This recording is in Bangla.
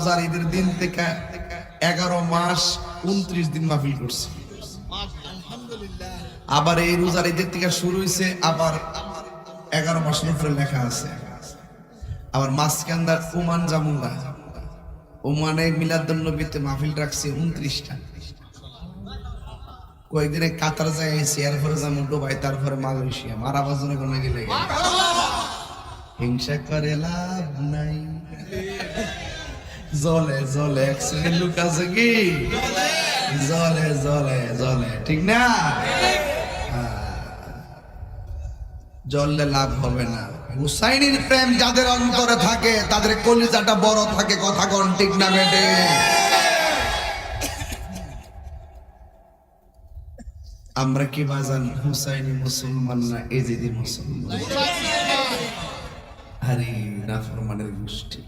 রোজার ঈদের দিন থেকে 11 মাস 29 দিন মাহফিল করছি। আবার এই রোজার ঈদের থেকে শুরু হয়েছে, আবার 11 মাসের উপরে লেখা আছে। আবার মাঝখানদার ওমান জামুঙ্গা, ওমানে মিলাদুন নবীতে মাহফিল রাখছে 29টা। কয়েকদিনে কাতার যায় এসে, এরপরে যাবো দুবাই, তারপরে মালয়েশিয়া। মারা বাজনে কোনো গেলে হিংসা করে লাভ নাই, জলে জলে একসঙ্গে লুক আছে কি, জলে জলে জলে, ঠিক না? জ্বললে লাভ হবে না। হুসাইনের প্রেম যাদের অন্তরে থাকে তাদের কলিজাটা বড় থাকে, কথা কোন ঠিক না বেটে? আমরা কি বাজান হুসাইনি মুসলমান না এজিদি মুসলমান? আরে নাফরমানের গোষ্ঠী।